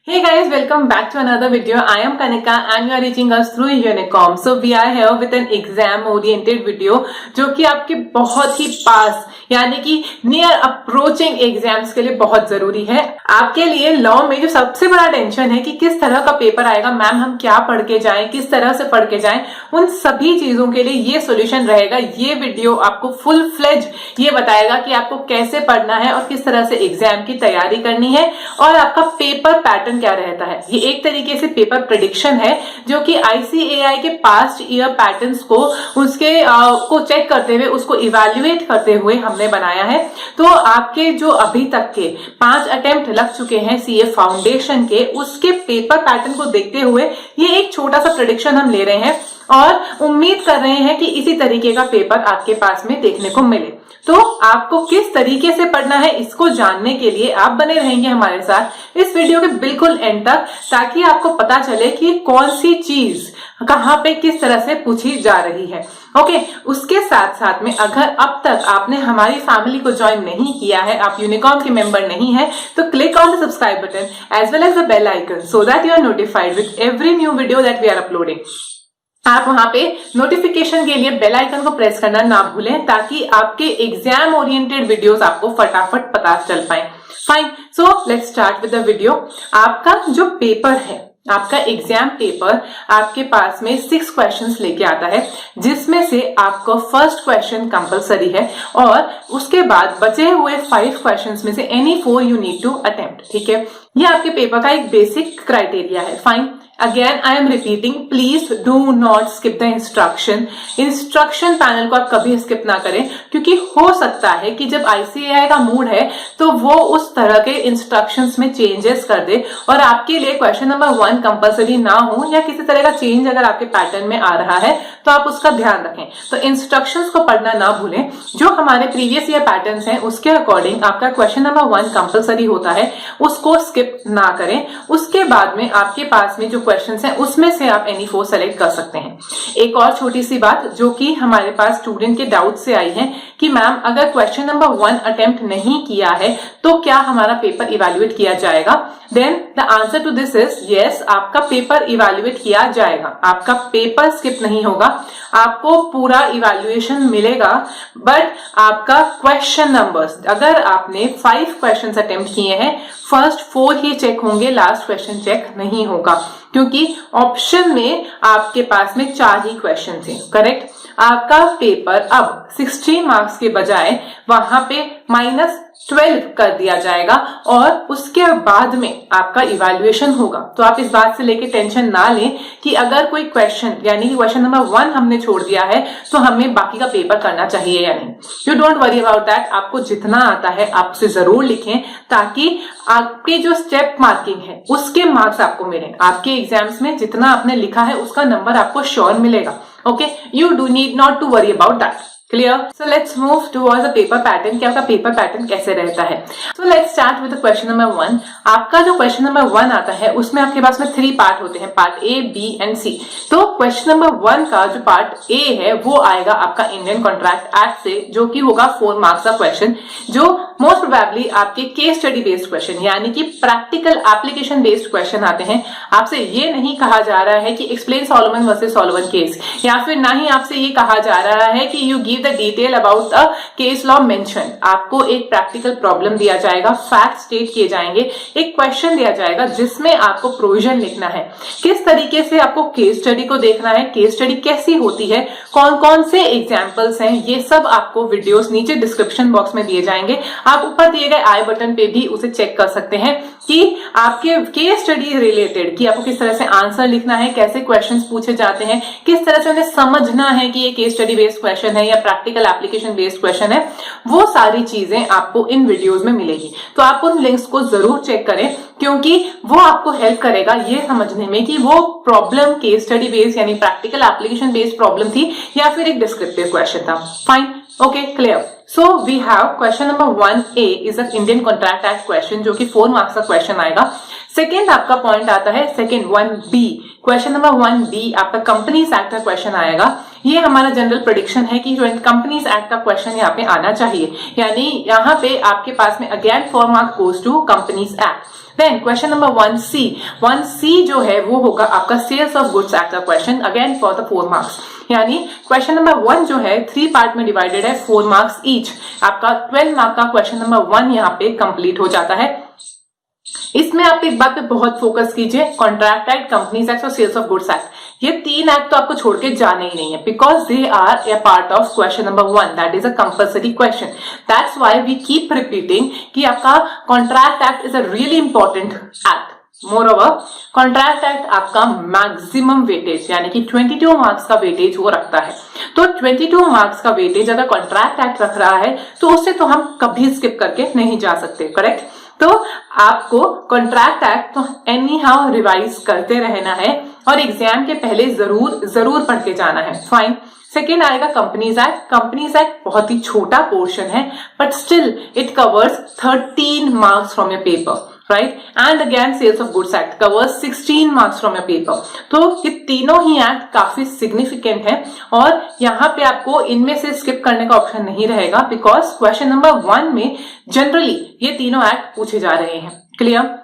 Hey guys, welcome back to another video. I am Kanika and you are reaching us through Unicom. So we are here with an exam oriented video जो कि आपके बहुत ही पास यानी कि near approaching exams के लिए बहुत जरूरी है। आपके लिए लॉ में जो सबसे बड़ा टेंशन है कि किस तरह का पेपर आएगा, मैम हम क्या पढ़ के जाएं, किस तरह से पढ़ के जाएं, उन सभी चीजों के लिए ये सॉल्यूशन रहेगा। ये वीडियो आपको फुल फ्लेज ये बताएगा कि आपको कैसे पढ़ना है और किस तरह से एग्जाम की तैयारी करनी है और आपका पेपर पैटर्न क्या रहता है। ये एक तरीके से पेपर प्रेडिक्शन है जो कि ICAI के पास्ट ईयर पैटर्न्स को उसके को चेक करते हुए उसको इवैल्यूएट करते हुए हमने बनाया है। तो आपके जो अभी तक के 5 अटेम्प्ट लग चुके हैं CA फाउंडेशन के, उसके पेपर पैटर्न को देखते हुए ये एक छोटा सा प्रेडिक्शन हम ले रहे हैं और उम्मीद कर रहे हैं कि इसी तरीके का पेपर आपके पास में देखने को मिले। तो आपको किस तरीके से पढ़ना है इसको जानने के लिए आप बने रहेंगे हमारे साथ इस वीडियो के बिल्कुल एंड तक, ताकि आपको पता चले कि कौन सी चीज कहाँ पे किस तरह से पूछी जा रही है। ओके, उसके साथ साथ में अगर अब तक आपने हमारी फैमिली को ज्वाइन नहीं किया है, आप यूनिकॉम के मेंबर नहीं है, तो click on the subscribe button as well as the bell icon so that you are notified with every new video that we are uploading. आप वहां पे नोटिफिकेशन के लिए बेल आइकन को प्रेस करना ना भूलें ताकि आपके एग्जाम ओरिएंटेड वीडियोस आपको फटाफट पता चल पाए। Fine, so let's start with the video. आपका जो पेपर है, आपका एग्जाम पेपर आपके पास में 6 क्वेश्चंस लेके आता है, जिसमें से आपको फर्स्ट क्वेश्चन कंपलसरी है और उसके बाद बचे हुए 5 क्वेश्चंस में से any 4 you need to attempt. ठीक है, ये आपके पेपर का एक बेसिक क्राइटेरिया है। Fine, again I am repeating, please do not skip the instruction panel को आप कभी स्किप ना करें, क्योंकि हो सकता है कि जब ICAI का मूड है तो वो उस तरह के इंस्ट्रक्शंस में चेंजेस कर दे और आपके लिए क्वेश्चन नंबर 1 कंपलसरी ना हो या किसी तरह का चेंज अगर आपके पैटर्न में आ रहा है तो आप उसका ध्यान रखें। तो इंस्ट्रक्शंस को पढ़ना ना भूलें। जो हमारे प्रीवियस ईयर पैटर्न्स हैं उसके अकॉर्डिंग आपका क्वेश्चन नंबर 1 कंपलसरी होता है, उसको स्किप ना करें। उसके बाद में आपके पास में जो क्वेश्चंस हैं उसमें से आप एनी 4 सेलेक्ट कर सकते हैं। एक और छोटी सी बात जो कि हमारे पास स्टूडेंट के डाउट से आई है कि मैम अगर क्वेश्चन नंबर 1 अटेम्प्ट नहीं किया है तो क्या हमारा पेपर इवैल्यूएट किया जाएगा? Then the answer to this is yes, आपका पेपर इवैल्यूएट किया जाएगा, आपका पेपर स्किप नहीं होगा, आपको पूरा इवैल्यूएशन मिलेगा। बट आपका क्वेश्चन नंबर्स, अगर आपने 5 क्वेश्चन अटेम्प्ट किए हैं, फर्स्ट 4 ही चेक होंगे, लास्ट क्वेश्चन चेक नहीं होगा, क्योंकि ऑप्शन में आपके पास में 4 ही क्वेश्चन थे। करेक्ट, आपका पेपर अब 60 मार्क्स के बजाय वहां पे -12 कर दिया जाएगा और उसके बाद में आपका इवैल्यूएशन होगा। तो आप इस बात से लेके टेंशन ना लें कि अगर कोई क्वेश्चन यानी कि क्वेश्चन नंबर 1 हमने छोड़ दिया है तो हमें बाकी का पेपर करना चाहिए या नहीं। You don't worry about that. आपको जितना आता है आप उसे जरूर लिखें ताकि आपके जो स्टेप मार्किंग है उसके मार्क्स आपको मिले। आपके एग्जाम्स में जितना आपने लिखा है उसका नंबर आपको श्योर मिलेगा। Okay, you do need not to worry about that. Clear? So let's move towards the paper pattern कि आपका पेपर पैटर्न कैसे रहता है। So let's start with question number 1। आपका जो क्वेश्चन नंबर 1 आता है उसमें आपके पास में 3 पार्ट होते हैं, part A, B and C। तो क्वेश्चन नंबर 1 का जो पार्ट A है वो आएगा आपका इंडियन कॉन्ट्रैक्ट एक्ट से, जो कि होगा 4 मार्क्स का क्वेश्चन, जो मोस्ट प्रोबेबली आपके केस स्टडी बेस्ड क्वेश्चन यानी कि प्रैक्टिकल एप्लीकेशन बेस्ड क्वेश्चन आते हैं। आपसे ये नहीं कहा जा रहा है कि explain Solomon versus Solomon case, या फिर ना ही आपसे ये कहा जा रहा है कि you give the detail about the case law mention. आपको एक प्रैक्टिकल प्रॉब्लम दिया जाएगा, फैक्ट स्टेट किए जाएंगे, एक क्वेश्चन दिया जाएगा जिसमें आपको प्रोविजन लिखना है, किस तरीके से आपको केस स्टडी को देखना है, केस स्टडी कैसी होती है, कौन कौन से एग्जाम्पल्स हैं, ये सब आपको वीडियोस नीचे डिस्क्रिप्शन बॉक्स में दिए जाएंगे। आप ऊपर दिए गए आई बटन पे भी उसे चेक कर सकते हैं कि आपके केस स्टडी रिलेटेड कि आपको किस तरह से आंसर लिखना है, कैसे क्वेश्चंस पूछे जाते हैं, किस तरह से उन्हें समझना है कि ये केस स्टडी बेस्ड क्वेश्चन है या प्रैक्टिकल एप्लीकेशन बेस्ड क्वेश्चन है। वो सारी चीजें आपको इन वीडियोस में मिलेगी। तो आप उन लिंक्स को जरूर चेक करें, क्योंकि वो आपको हेल्प करेगा ये समझने में कि वो प्रॉब्लम केस स्टडी बेस्ड यानी प्रैक्टिकल एप्लीकेशन बेस्ड प्रॉब्लम थी या फिर एक डिस्क्रिप्टिव क्वेश्चन था। Fine, okay, clear. So we have question number 1A is a Indian contract act question, जो कि 4 मार्क्स का क्वेश्चन आएगा। सेकेंड आपका पॉइंट आता है second 1B, question number 1B आपका कंपनीज एक्ट का क्वेश्चन आएगा। ये हमारा जनरल प्रेडिक्शन है कि कंपनीज एक्ट का क्वेश्चन यहाँ पे आना चाहिए, यानी यहाँ पे आपके पास में again 4 marks goes to companies act. Then question number 1C जो है वो होगा आपका सेल्स ऑफ गुड्स एक्ट का question, again for the 4 marks. यानी क्वेश्चन नंबर 1 जो है 3 पार्ट में डिवाइडेड है, 4 मार्क्स ईच। आपका 12 मार्क का क्वेश्चन नंबर 1 यहाँ पे कंप्लीट हो जाता है। इसमें आप एक बात पे बहुत फोकस कीजिए, कॉन्ट्रैक्ट एक्ट, कंपनीज एक्ट और सेल्स ऑफ गुड्स एक्ट। ये 3 एक्ट तो आपको छोड़ के जाने ही नहीं है, because they are a part of question number 1, that is a compulsory question. That's why we keep repeating कि आपका contract act is a really important act. Moreover contract act आपका मैक्सिमम वेटेज यानी कि 22 मार्क्स का weightage वो रखता है। तो 22 मार्क्स का वेटेज अगर कॉन्ट्रैक्ट एक्ट रख रहा है तो उससे तो हम कभी स्किप करके नहीं जा सकते, करेक्ट। तो आपको कॉन्ट्रैक्ट एक्ट तो एनी हाउ रिवाइज करते रहना है और एग्जाम के पहले जरूर पढ़ के जाना है, फाइन। सेकेंड आएगा कंपनीज एक्ट। कंपनीज एक्ट बहुत ही छोटा पोर्शन है, but still it covers 13 marks from your paper, right. And again sales of goods act covers 16 marks from your paper. तो ये तीनों ही एक्ट काफी सिग्निफिकेंट है और यहाँ पे आपको इनमें से स्किप करने का ऑप्शन नहीं रहेगा, बिकॉज क्वेश्चन नंबर 1 में जनरली ये तीनों एक्ट पूछे जा रहे हैं, क्लियर।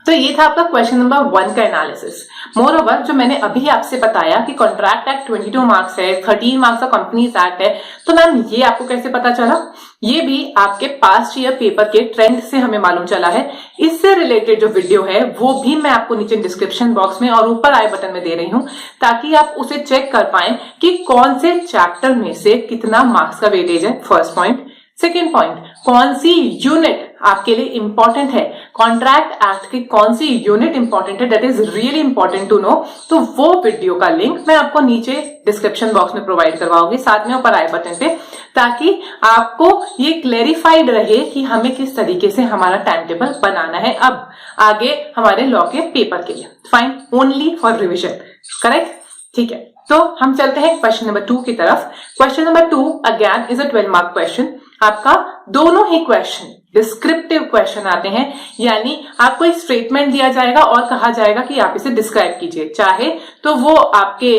तो ये था आपका क्वेश्चन नंबर 1 का एनालिसिस। मोर ओवर जो मैंने अभी आपसे बताया कि कॉन्ट्रैक्ट एक्ट 22 मार्क्स है, 13 मार्क्स का कंपनीज एक्ट है, तो मैम ये आपको कैसे पता चला? ये भी आपके पास्ट ईयर पेपर के ट्रेंड से हमें मालूम चला है। इससे रिलेटेड जो वीडियो है वो भी मैं आपको नीचे डिस्क्रिप्शन बॉक्स में और ऊपर आई बटन में दे रही हूं, ताकि आप उसे चेक कर पाए कि कौन से चैप्टर में से कितना मार्क्स का वेटेज है, फर्स्ट पॉइंट। सेकेंड पॉइंट, कौन सी यूनिट आपके लिए इंपॉर्टेंट है, कॉन्ट्रैक्ट एक्ट की कौन सी यूनिट इंपॉर्टेंट है, that is really important to know. तो वो वीडियो का लिंक मैं आपको नीचे डिस्क्रिप्शन बॉक्स में प्रोवाइड करवाऊंगी, साथ में ऊपर आई बटन पे, ताकि आपको ये क्लेरिफाइड रहे कि हमें किस तरीके से हमारा टाइम टेबल बनाना है अब आगे हमारे लॉ के पेपर के लिए, fine, only for revision, correct, ठीक है। तो हम चलते हैं क्वेश्चन नंबर 2 की तरफ। Question number 2 again is a 12 mark question. आपका दोनों ही क्वेश्चन डिस्क्रिप्टिव क्वेश्चन आते हैं, यानी आपको एक स्टेटमेंट दिया जाएगा और कहा जाएगा कि आप इसे डिस्क्राइब कीजिए। चाहे तो वो आपके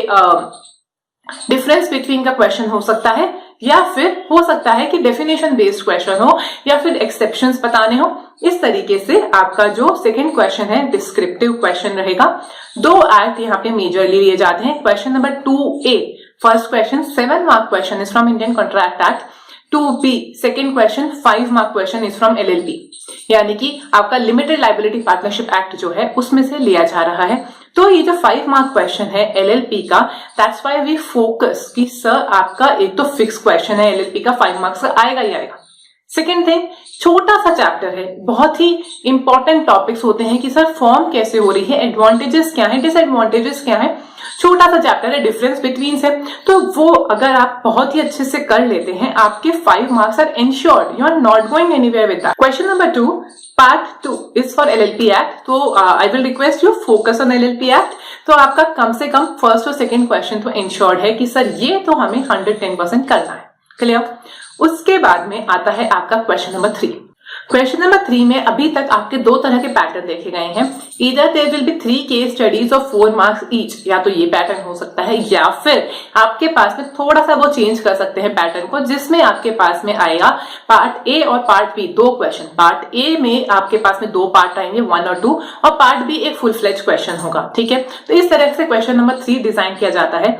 डिफरेंस बिटवीन का क्वेश्चन हो सकता है, या फिर हो सकता है कि डेफिनेशन बेस्ड क्वेश्चन हो, या फिर एक्सेप्शंस बताने हो। इस तरीके से आपका जो सेकंड क्वेश्चन है डिस्क्रिप्टिव क्वेश्चन रहेगा। 2 एक्ट यहाँ पे मेजरली लिए जाते हैं। Question number 2A first question 7 mark question is from Indian contract act. 2B second question 5 mark question is from LLP, यानी कि आपका लिमिटेड लाइबिलिटी पार्टनरशिप एक्ट जो है उसमें से लिया जा रहा है। तो ये जो 5 मार्क क्वेश्चन है LLP का, दैट्स व्हाई वी फोकस कि सर आपका एक तो फिक्स क्वेश्चन है LLP का 5 मार्क्स का आएगा ही आएगा। सेकेंड थिंग, छोटा सा चैप्टर है, बहुत ही इंपॉर्टेंट टॉपिक्स होते हैं कि सर फॉर्म कैसे हो रही है, एडवांटेजेस क्या है, डिसएडवांटेजेस क्या है। छोटा सा चैप्टर है, डिफरेंस बिटवीन है, तो वो अगर आप बहुत ही अच्छे से कर लेते हैं, आपके 5 marks are ensured, you are not going anywhere with that. Question number 2 part 2 is for LLP act. तो I will request you focus on LLP act. तो आपका कम से कम फर्स्ट और सेकेंड क्वेश्चन तो एंश्योर्ड है कि सर ये तो हमें 110% करना है, क्लियर। उसके बाद में आता है आपका क्वेश्चन नंबर 3। क्वेश्चन नंबर 3 में अभी तक आपके 2 तरह के पैटर्न देखे गए हैं। इधर there will be 3 case studies of 4 marks each, या तो ये पैटर्न हो सकता है, या फिर आपके पास में थोड़ा सा वो चेंज कर सकते हैं पैटर्न को, जिसमें आपके पास में आएगा पार्ट A और part B 2 question. Part A में आपके पास में 2 पार्ट आएंगे, 1 और 2, और पार्ट B एक फुल फ्लेज क्वेश्चन होगा, ठीक है। तो इस तरह से क्वेश्चन नंबर 3 डिजाइन किया जाता है।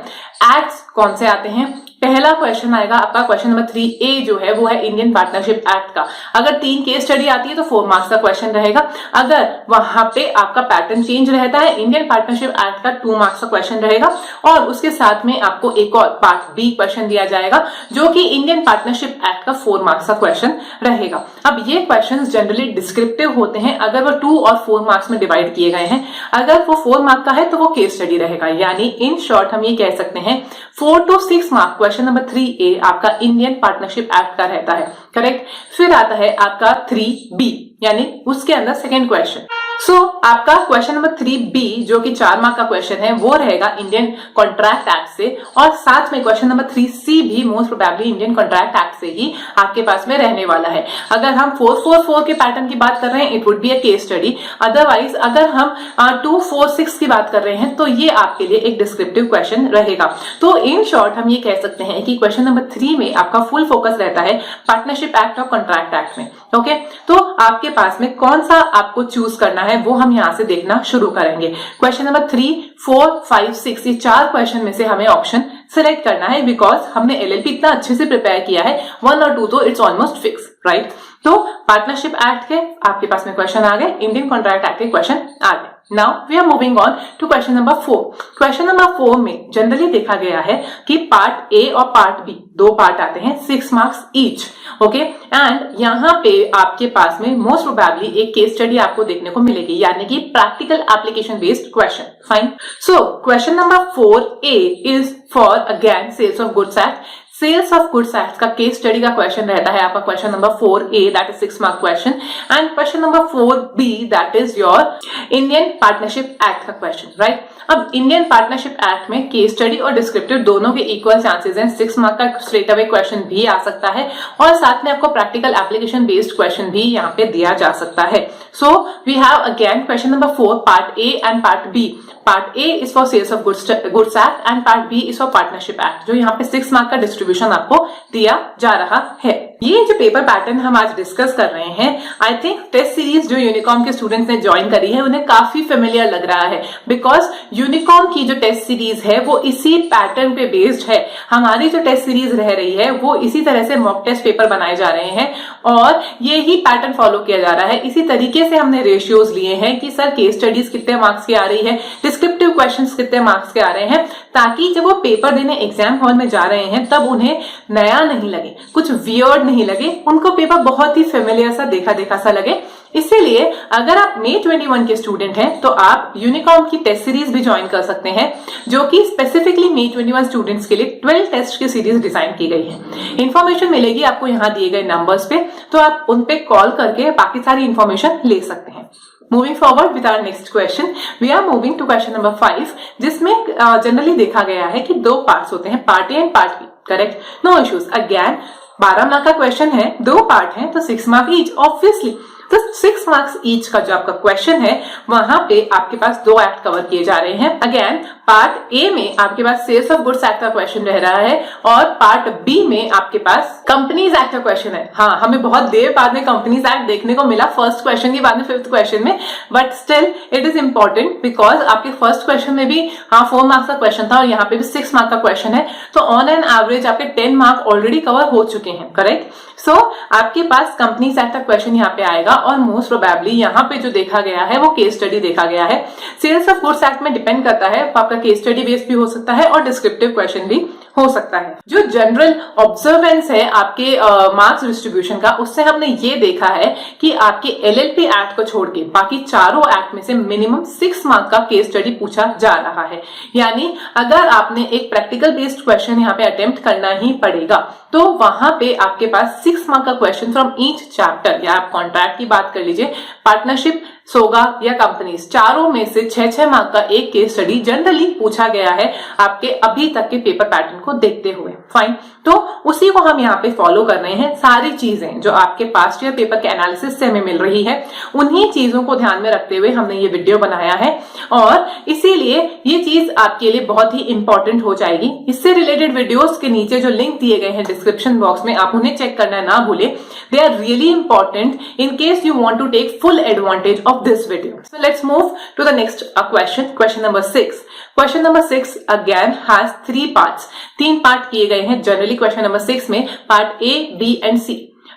एक्ट्स कौन से आते हैं? पहला क्वेश्चन आएगा आपका क्वेश्चन नंबर 3A जो है वो है इंडियन पार्टनरशिप एक्ट का। अगर 3 केस स्टडी आती है तो 4 मार्क्स का क्वेश्चन रहेगा। अगर वहां पे आपका पैटर्न चेंज रहता है, इंडियन पार्टनरशिप एक्ट का 2 मार्क्स का क्वेश्चन रहेगा, और उसके साथ में आपको एक और पार्ट B क्वेश्चन दिया जाएगा जो कि इंडियन पार्टनरशिप एक्ट का 4 मार्क्स का क्वेश्चन रहेगा। अब ये क्वेश्चन जनरली डिस्क्रिप्टिव होते हैं, अगर वो 2 और 4 मार्क्स में डिवाइड किए गए हैं। अगर वो 4 मार्क का है तो वो केस स्टडी रहेगा, यानी इन शॉर्ट हम ये कह सकते हैं 4 to 6 mark question number 3A आपका इंडियन पार्टनरशिप एक्ट का रहता है, करेक्ट। फिर आता है आपका 3B, यानी उसके अंदर सेकेंड क्वेश्चन। सो आपका क्वेश्चन नंबर 3B जो कि 4 मार्क का क्वेश्चन है वो रहेगा इंडियन कॉन्ट्रैक्ट एक्ट से, और साथ में क्वेश्चन नंबर 3C भी most probably Indian contract act से ही आपके पास में रहने वाला है। अगर हम 4-4-4 के पैटर्न की बात कर रहे हैं, it would be a case study. Otherwise अगर हम 2-4-6 की बात कर रहे हैं तो ये आपके लिए एक डिस्क्रिप्टिव क्वेश्चन रहेगा। तो इन शॉर्ट हम ये कह सकते हैं कि क्वेश्चन नंबर 3 में आपका फुल फोकस रहता है पार्टनरशिप एक्ट और कॉन्ट्रैक्ट एक्ट में। ओके तो आपके पास में कौन सा आपको चूज करना है वो हम यहां से देखना शुरू करेंगे। क्वेश्चन नंबर 3, 4, 5, 6 ये 4 क्वेश्चन में से हमें ऑप्शन सिलेक्ट करना है, बिकॉज हमने एलएलपी इतना अच्छे से प्रिपेयर किया है, 1 और 2 तो इट्स ऑलमोस्ट फिक्स, राइट। तो पार्टनरशिप एक्ट के आपके पास में क्वेश्चन आ गए, इंडियन कॉन्ट्रैक्ट एक्ट के क्वेश्चन आ गए। Now we are moving on to question number 4. Question number 4 में जनरली देखा गया है कि पार्ट ए और पार्ट बी 2 पार्ट आते हैं, 6 मार्क्स ईच, ओके। एंड यहाँ पे आपके पास में मोस्ट प्रोबेबली एक केस स्टडी आपको देखने को मिलेगी, यानी कि practical application based question. Fine, so question number 4A is for again sales of goods act. Sales of goods act का केस स्टडी का क्वेश्चन रहता है आपका question number 4A, that is 6 mark question, and question number 4B that is your Indian partnership act का question, right. अब Indian partnership act में case study और descriptive दोनों के इक्वल चांसेस हैं, 6 मार्क का स्ट्रेट अवे क्वेश्चन भी आ सकता है और साथ में आपको प्रैक्टिकल एप्लीकेशन बेस्ड क्वेश्चन भी यहाँ पे दिया जा सकता है। So we have again question number 4 part A and part B. Part A is for sales of goods act and part B is for partnership act, जो यहाँ पे 6 मार्क का डिस्ट्रीब्यूशन आपको दिया जा रहा है। ये जो पेपर पैटर्न हम आज डिस्कस कर रहे हैं, आई थिंक टेस्ट सीरीज जो यूनिकॉम के स्टूडेंट्स ने ज्वाइन करी है उन्हें काफी फेमिलियर लग रहा है, बिकॉज यूनिकॉम की जो टेस्ट सीरीज है वो इसी पैटर्न पे बेस्ड है। हमारी जो टेस्ट सीरीज रह रही है वो इसी तरह से मॉक टेस्ट पेपर बनाए जा रहे हैं और ये ही पैटर्न फॉलो किया जा रहा है। इसी तरीके से हमने रेशियोज लिए हैं कि सर केस स्टडीज कितने मार्क्स की आ रही है, डिस्क्रिप्टिव क्वेश्चंस कितने मार्क्स के आ रहे हैं, ताकि जब वो पेपर देने एग्जाम हॉल में जा रहे हैं तब उन्हें नया नहीं लगे, कुछ वियर्ड नहीं लगे, उनको पेपर बहुत ही फेमिलियर सा देखा देखा सा लगे। इसीलिए अगर आप May 21 के स्टूडेंट हैं तो आप यूनिकॉम की टेस्ट सीरीज भी ज्वाइन कर सकते हैं, जो कि स्पेसिफिकली May 21 स्टूडेंट्स के लिए 12 टेस्ट की सीरीज डिजाइन की गई है। इंफॉर्मेशन मिलेगी आपको यहाँ दिए गए नंबर्स पे, तो आप उन पे कॉल करके बाकी सारी इंफॉर्मेशन ले सकते हैं। Moving forward with our next question, we are moving to question number 5, जिसमें जनरली देखा गया है कि 2 पार्ट्स होते हैं, part A and part B, correct, no issues. Again 12 mark का क्वेश्चन है, 2 पार्ट हैं तो 6 मार्क ईच, ऑब्वियसली। तो 6 मार्क्स ईच का जो आपका क्वेश्चन है वहां पे आपके पास 2 एक्ट कवर किए जा रहे हैं। अगेन पार्ट ए में आपके पास सेल्स ऑफ गुड्स एक्ट का क्वेश्चन रह रहा है और पार्ट बी में आपके पास कंपनीज एक्ट का क्वेश्चन है। हाँ, हमें बहुत देर बाद में कंपनीज एक्ट देखने को मिला, फर्स्ट क्वेश्चन के बाद में 5th क्वेश्चन में, but still it is important because आपके फर्स्ट क्वेश्चन में भी 4 मार्क्स का क्वेश्चन था और यहाँ पे भी 6 मार्क का क्वेश्चन है, तो ऑन एन एवरेज आपके 10 मार्क ऑलरेडी कवर हो चुके हैं, करेक्ट। सो आपके पास कंपनीज एक्ट का क्वेश्चन यहाँ पे आएगा और मोस्ट प्रोबेबली यहाँ पे जो देखा गया है वो केस स्टडी देखा गया है। सेल्स ऑफ गुड्स एक्ट में डिपेंड करता है, आपका केस स्टडी बेस्ड भी हो सकता है और डिस्क्रिप्टिव क्वेश्चन भी हो सकता है। जो जनरल ऑब्जर्वेंस है आपके मार्क्स डिस्ट्रीब्यूशन का, उससे हमने ये देखा है कि आपके एलएलपी एक्ट को छोड़ के बाकी चारों एक्ट में से मिनिमम 6 मार्क का केस स्टडी पूछा जा रहा है। यानी अगर आपने एक प्रैक्टिकल बेस्ड क्वेश्चन यहाँ पे अटेम्प्ट करना ही पड़ेगा तो वहां पे आपके पास 6 मार्क का क्वेश्चन फ्रॉम ईच चैप्टर, या आप कॉन्ट्रैक्ट की बात कर लीजिए, पार्टनरशिप, सोगा या कंपनीज, चारों में से 6-6 मार्क का एक केस स्टडी जनरली पूछा गया है आपके अभी तक के पेपर पैटर्न को देखते हुए। फाइन, तो उसी को हम यहाँ पे फॉलो कर रहे हैं। सारी चीजें जो आपके पास्ट ईयर पेपर के एनालिसिस से हमें मिल रही है उन्हीं चीजों को ध्यान में रखते हुए हमने ये वीडियो बनाया है और इसीलिए ये चीज आपके लिए बहुत ही इंपॉर्टेंट हो जाएगी। इससे रिलेटेड वीडियोस के नीचे जो लिंक दिए गए हैं डिस्क्रिप्शन बॉक्स में, आप उन्हें चेक करना ना भूले। They are really important in case you want to take full advantage of this video. So let's move to the next question. Question number 6. Question number 6 again has 3 parts. 3 part किए गए हैं generally question number 6 में, part A, B and C.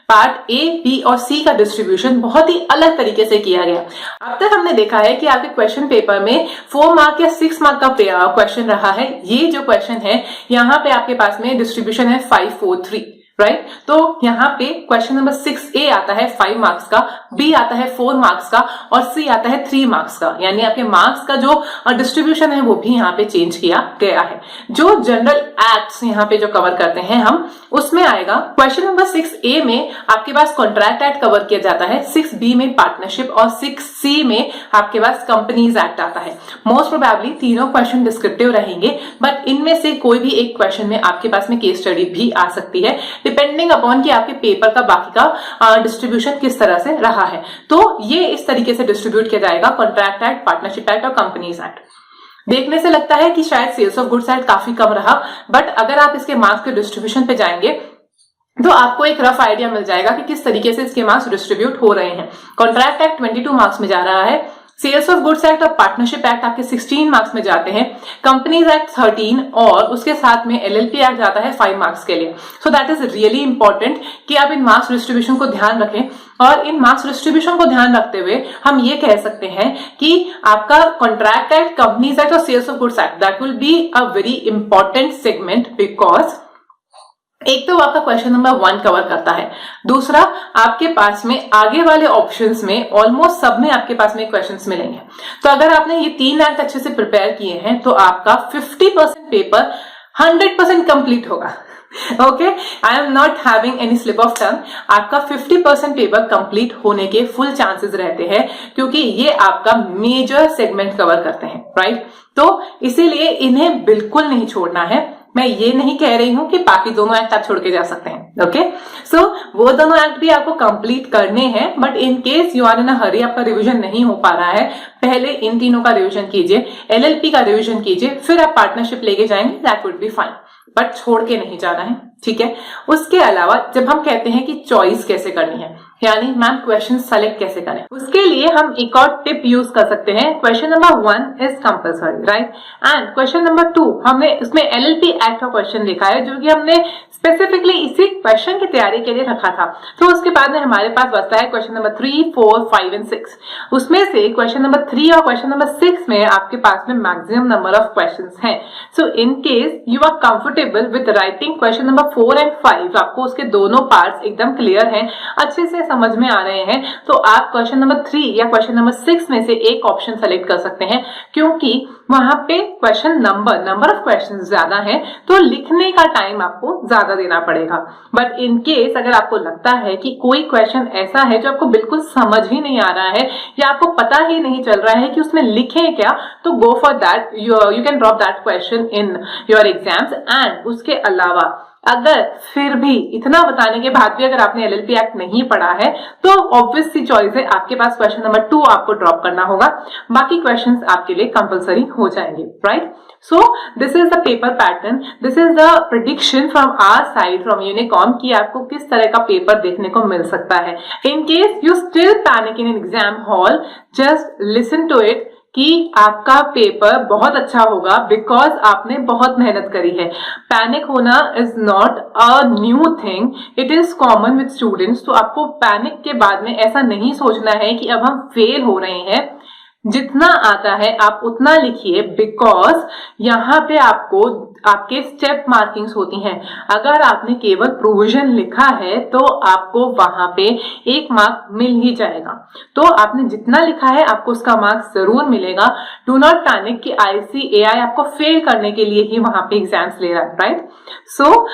Part A, B और C का distribution बहुत ही अलग तरीके से किया गया। अब तक हमने देखा है कि आपके क्वेश्चन पेपर में 4 मार्क या 6 मार्क का क्वेश्चन रहा है। ये जो क्वेश्चन है यहाँ पे आपके पास में डिस्ट्रीब्यूशन है 5, 4, 3, राइट। तो यहाँ पे क्वेश्चन नंबर 6A आता है 5 मार्क्स का, B आता है 4 मार्क्स का और C आता है 3 मार्क्स का। यानी आपके मार्क्स का जो डिस्ट्रीब्यूशन है वो भी यहाँ पे चेंज किया गया है। जो जनरल एक्ट्स यहाँ पे जो कवर करते हैं हम, उसमें आएगा क्वेश्चन नंबर 6A में आपके पास कॉन्ट्रैक्ट एक्ट कवर किया जाता है, 6B में पार्टनरशिप और 6C में आपके पास कंपनीज एक्ट आता है। मोस्ट प्रोबेबली तीनों क्वेश्चन डिस्क्रिप्टिव रहेंगे, बट इनमें से कोई भी एक क्वेश्चन में आपके पास में केस स्टडी भी आ सकती है, डिपेंडिंग अपॉन कि आपके पेपर का बाकी का डिस्ट्रीब्यूशन किस तरह से रहा है। तो ये इस तरीके से डिस्ट्रीब्यूट किया जाएगा, कॉन्ट्रैक्ट एक्ट, पार्टनरशिप एक्ट और कंपनीज एक्ट। देखने से लगता है कि शायद सेल्स ऑफ गुड्स एक्ट काफी कम रहा, बट अगर आप इसके मार्क्स के डिस्ट्रीब्यूशन पे जाएंगे तो आपको एक रफ आइडिया मिल जाएगा कि किस तरीके से इसके मार्क्स डिस्ट्रीब्यूट हो रहे हैं। कॉन्ट्रैक्ट एक्ट 22 मार्क्स में जा रहा है, सेल्स ऑफ गुड्स एक्ट और पार्टनरशिप एक्ट आपके 16 मार्क्स में जाते हैं, कंपनीज एक्ट 13 और उसके साथ में एलएलपी एक्ट जाता है 5 मार्क्स के लिए। So that is really important कि आप इन मार्क्स डिस्ट्रीब्यूशन को ध्यान रखें। और इन मार्क्स डिस्ट्रीब्यूशन को ध्यान रखते हुए हम ये कह सकते हैं कि आपका कॉन्ट्रैक्ट एक्ट, कंपनीज एक्ट और sales of goods act that will be a very important segment, because एक तो आपका क्वेश्चन नंबर 1 कवर करता है, दूसरा आपके पास में आगे वाले ऑप्शंस में ऑलमोस्ट सब में आपके पास में क्वेश्चंस मिलेंगे। तो अगर आपने ये 3 एक्ट अच्छे से प्रिपेयर किए हैं तो आपका 50% पेपर 100% कंप्लीट होगा। Okay, I am not having any slip of tongue. आपका 50% पेपर कंप्लीट होने के फुल चांसेस रहते हैं, क्योंकि ये आपका मेजर सेगमेंट कवर करते हैं, राइट? तो इसीलिए इन्हें बिल्कुल नहीं छोड़ना है। मैं ये नहीं कह रही हूं कि बाकी दोनों एक्ट आप छोड़ के जा सकते हैं। ओके, सो वो दोनों एक्ट भी आपको कंप्लीट करने हैं, but in case you are in a hurry, आपका रिवीजन नहीं हो पा रहा है, पहले इन तीनों का रिवीजन कीजिए, एलएलपी का रिवीजन कीजिए, फिर आप पार्टनरशिप लेके जाएंगे, that would be fine, but छोड़ के नहीं जाना है, ठीक है? उसके अलावा जब हम कहते हैं कि चॉइस कैसे करनी है, यानी मैम क्वेश्चन सेलेक्ट कैसे करें, उसके लिए हम एक और टिप यूज कर सकते हैं। Question number 1 is compulsory, right? And question number 2 हमने इसमें एलएलपी एक्ट का क्वेश्चन लिखा है, जो कि हमने स्पेसिफिकली इसी क्वेश्चन की तैयारी के लिए रखा था। तो उसके बाद में हमारे पास बचता है क्वेश्चन नंबर 3, 4, 5 एंड 6। उसमें से क्वेश्चन नंबर 3 और क्वेश्चन नंबर 6 में आपके पास में मैक्सिमम नंबर ऑफ क्वेश्चंस हैं। So in case you are comfortable with writing question number 4 and 5, आपको उसके दोनों पार्ट्स एकदम क्लियर हैं, अच्छे से समझ में आ रहे हैं, तो आप क्वेश्चन नंबर 3 या क्वेश्चन नंबर 6 में से एक ऑप्शन सेलेक्ट कर सकते हैं, क्योंकि वहां पे क्वेश्चन नंबर ऑफ क्वेश्चन ज्यादा है, तो लिखने का टाइम आपको ज्यादा देना पड़ेगा। बट इन केस अगर आपको लगता है कि कोई क्वेश्चन ऐसा है जो आपको बिल्कुल समझ ही नहीं आ रहा है या आपको पता ही नहीं चल रहा है कि उसमें लिखें क्या, तो go for that, you can drop that question in your exams. And उसके अलावा अगर फिर भी इतना बताने के बाद भी अगर आपने एलएलपी एक्ट नहीं पढ़ा है, तो ऑब्वियस सी चॉइस है, आपके पास क्वेश्चन नंबर 2 आपको ड्रॉप करना होगा, बाकी क्वेश्चंस आपके लिए कंपलसरी हो जाएंगे, right? So this is the paper pattern, this is the prediction from our side, from Unicom, कि आपको किस तरह का पेपर देखने को मिल सकता है। In case you still panic in an exam hall, just listen to it कि आपका पेपर बहुत अच्छा होगा, बिकॉज आपने बहुत मेहनत करी है। पैनिक होना is not a new thing, it is common with students. तो आपको पैनिक के बाद में ऐसा नहीं सोचना है कि अब हम फेल हो रहे हैं। जितना आता है आप उतना लिखिए, बिकॉज यहाँ पे आपको आपके स्टेप मार्किंग्स होती हैं। अगर आपने केवल प्रोविजन लिखा है तो आपको वहां पे 1 मार्क मिल ही जाएगा। तो आपने जितना लिखा है आपको उसका मार्क्स जरूर मिलेगा। डू नॉट पैनिक कि ICAI आपको फेल करने के लिए ही वहां पे एग्जाम्स ले रहा है, right? So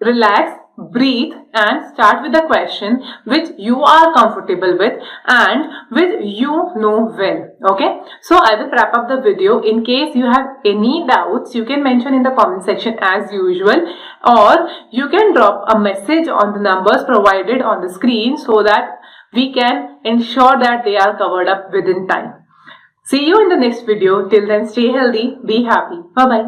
relax, breathe and start with a question which you are comfortable with and which you know well. Okay, so I will wrap up the video. In case you have any doubts, you can mention in the comment section as usual, or you can drop a message on the numbers provided on the screen so that we can ensure that they are covered up within time. See you in the next video. Till then, stay healthy, be happy. Bye bye.